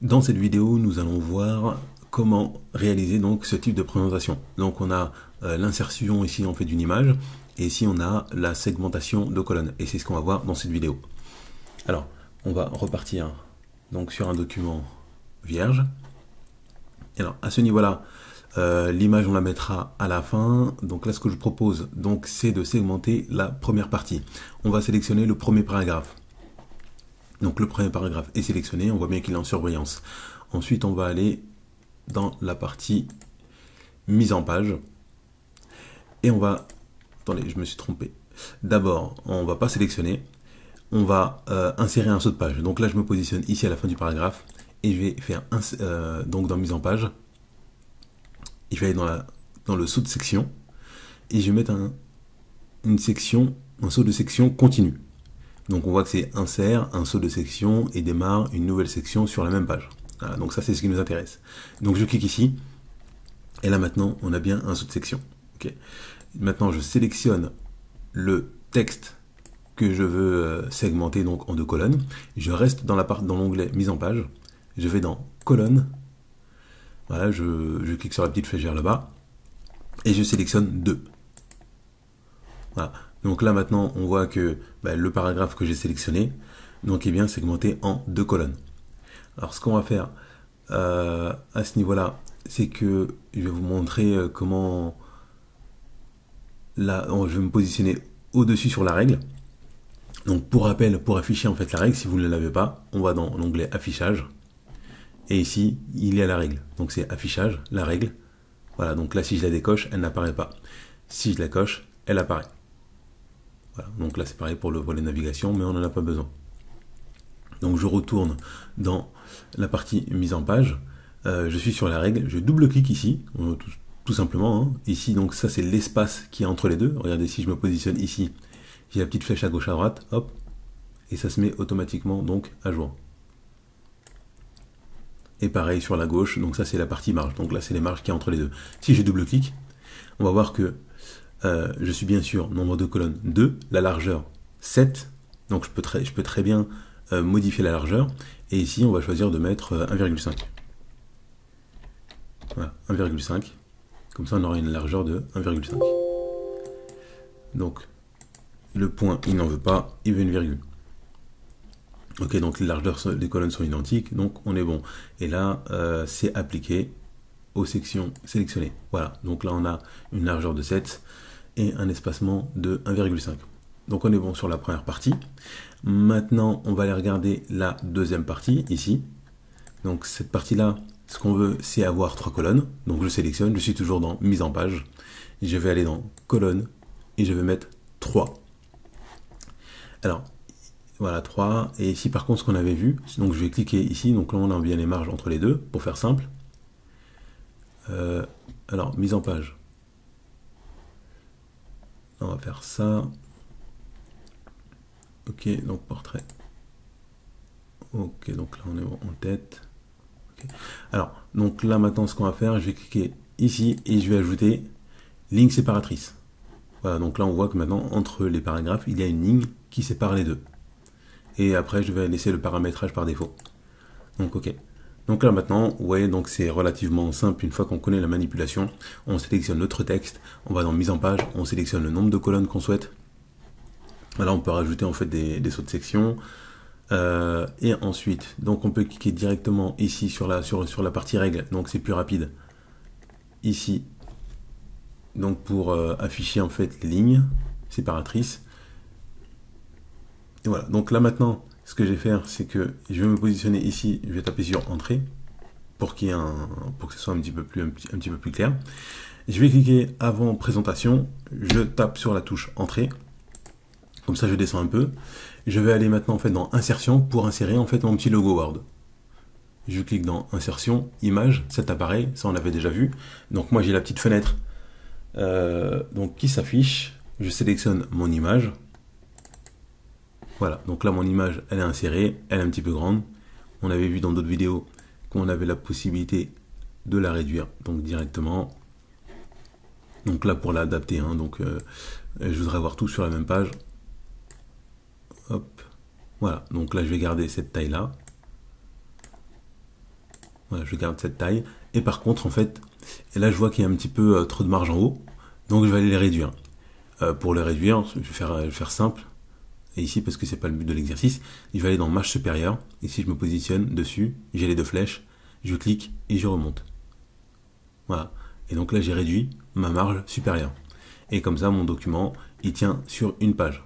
Dans cette vidéo, nous allons voir comment réaliser donc ce type de présentation. Donc on a l'insertion ici en fait d'une image et ici on a la segmentation de colonnes et c'est ce qu'on va voir dans cette vidéo. Alors on va repartir donc sur un document vierge. Et alors à ce niveau-là, l'image on la mettra à la fin. Donc là ce que je propose donc c'est de segmenter la première partie. On va sélectionner le premier paragraphe. Donc le premier paragraphe est sélectionné, on voit bien qu'il est en surbrillance. Ensuite, on va aller dans la partie mise en page. Et on va... Attendez, je me suis trompé. D'abord, on ne va pas sélectionner, on va insérer un saut de page. Donc là, je me positionne ici à la fin du paragraphe et je vais faire donc dans mise en page. Je vais aller dans le saut de section et je vais mettre un saut de section continu. Donc on voit que c'est insère, un saut de section et démarre une nouvelle section sur la même page. Voilà, donc ça c'est ce qui nous intéresse. Donc je clique ici, et là maintenant on a bien un saut de section. Okay. Maintenant je sélectionne le texte que je veux segmenter donc en 2 colonnes. Je reste dans l'onglet mise en page, je vais dans colonne, voilà, je clique sur la petite flèche là-bas, et je sélectionne 2. Voilà. Donc là maintenant on voit que le paragraphe que j'ai sélectionné donc est bien segmenté en 2 colonnes. Alors ce qu'on va faire à ce niveau là, c'est que je vais vous montrer comment là je vais me positionner au dessus sur la règle. Donc pour rappel, pour afficher en fait la règle, si vous ne l'avez pas, on va dans l'onglet affichage et ici il y a la règle, donc c'est affichage, la règle. Voilà, donc là si je la décoche elle n'apparaît pas, si je la coche elle apparaît. Voilà, donc là c'est pareil pour le volet navigation, mais on n'en a pas besoin. Donc je retourne dans la partie mise en page, je suis sur la règle, je double-clique ici, tout simplement, hein. Ici donc ça c'est l'espace qui est entre les deux, regardez si je me positionne ici, j'ai la petite flèche à gauche à droite, hop, et ça se met automatiquement donc à jour. Et pareil sur la gauche, donc ça c'est la partie marge, donc là c'est les marges qui est entre les deux. Si je double-clique, on va voir que je suis bien sûr nombre de colonnes 2, la largeur 7, donc je peux très bien modifier la largeur, et ici on va choisir de mettre 1,5. Voilà, 1,5, comme ça on aura une largeur de 1,5. Donc le point il n'en veut pas, il veut une virgule. Ok, donc les largeurs des colonnes sont identiques, donc on est bon. Et là c'est appliqué aux sections sélectionnées. Voilà, donc là on a une largeur de 7 et un espacement de 1,5. Donc on est bon sur la première partie. Maintenant on va aller regarder la deuxième partie ici. Donc cette partie là, ce qu'on veut c'est avoir 3 colonnes. Donc je sélectionne, je suis toujours dans mise en page. Je vais aller dans colonne et je vais mettre 3. Alors voilà 3, et ici par contre ce qu'on avait vu, donc je vais cliquer ici, donc là on a bien les marges entre les deux pour faire simple. Alors mise en page, on va faire ça. Ok, donc portrait. Ok, donc là on est en tête. Okay. Alors, donc là maintenant ce qu'on va faire, je vais cliquer ici et je vais ajouter ligne séparatrice. Voilà, donc là on voit que maintenant entre les paragraphes, il y a une ligne qui sépare les deux. Et après je vais laisser le paramétrage par défaut. Donc ok. Donc là maintenant, vous voyez, donc c'est relativement simple. Une fois qu'on connaît la manipulation, on sélectionne notre texte, on va dans mise en page, on sélectionne le nombre de colonnes qu'on souhaite. Là on peut rajouter en fait des sauts de section. Et ensuite, donc on peut cliquer directement ici sur la partie règle, donc c'est plus rapide. Ici, donc pour afficher en fait les lignes séparatrices. Et voilà, donc là maintenant, ce que je vais faire, c'est que je vais me positionner ici, je vais taper sur entrée pour que ce soit un petit peu plus clair. Je vais cliquer avant présentation, je tape sur la touche entrée, comme ça je descends un peu. Je vais aller maintenant en fait dans insertion pour insérer en fait mon petit logo Word. Je clique dans insertion, image, cet appareil, ça on l'avait déjà vu. Donc moi j'ai la petite fenêtre donc qui s'affiche, je sélectionne mon image. Voilà, donc là mon image elle est insérée, elle est un petit peu grande. On avait vu dans d'autres vidéos qu'on avait la possibilité de la réduire donc directement. Donc là pour l'adapter, hein, donc je voudrais avoir tout sur la même page. Hop, voilà, donc là je vais garder cette taille là. Voilà, je garde cette taille. Et par contre, en fait, et là je vois qu'il y a un petit peu trop de marge en haut, donc je vais aller les réduire. Pour les réduire, je vais faire simple. Et ici, parce que c'est pas le but de l'exercice, je vais aller dans marge supérieure. Ici, je me positionne dessus, j'ai les deux flèches, je clique et je remonte. Voilà. Et donc là, j'ai réduit ma marge supérieure. Et comme ça, mon document, il tient sur une page.